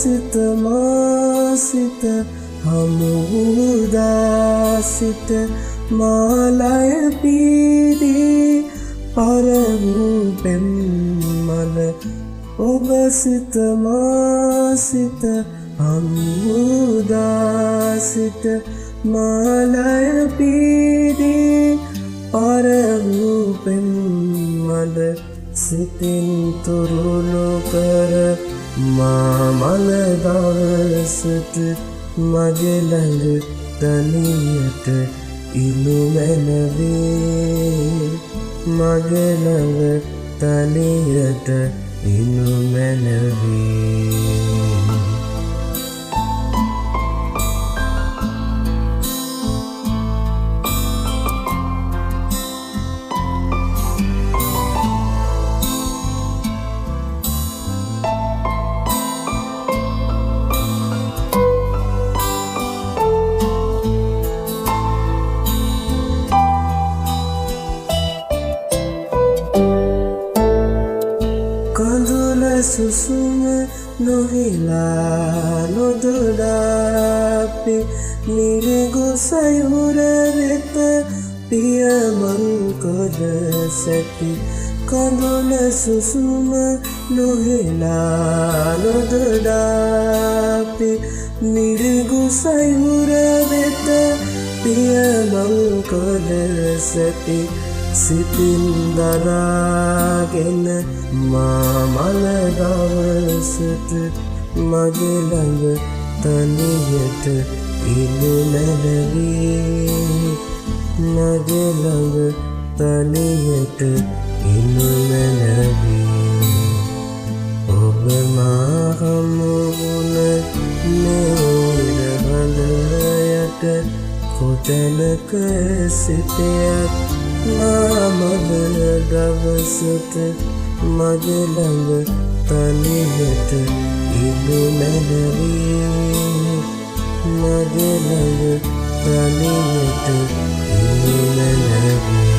සිත මා සිත හමු වූදා සිට මාලය පීදී පරවූ පෙම්මල ඔබ සිත මා සිත හමු වූදා සිට මාලය පීදී පරවූ පෙම්මල සිතින් තුරුළු කර මා මල දවසට මගේ ළඟ තනියට ඉනු මැනවේ මගේ ළඟ තනියට ඉනු මැනවේ කඳුල සුසුම නොහිලා නොදොඩාපි නිරගු සයුර වෙත පියමන් කළ සැටි කඳුල සුසුම නොහිලා නොදොඩාපි නිරගු සයුර වෙත පියමන් කළ සැටි සිතින් දරාගෙන මා මල දවසට මගේ ළඟ තනියට ඉනු මැනවේ මගේ ළඟ තනියට ඉනු මැනවේ ඔබ මා හමු වුණ නෙවුර හඳයට කොතැනක සිටියත් මල දවසට මගේ ළඟ තනියට ඉනු මැනවේ මගේ ළඟ තනියට ඉනු මැනවේ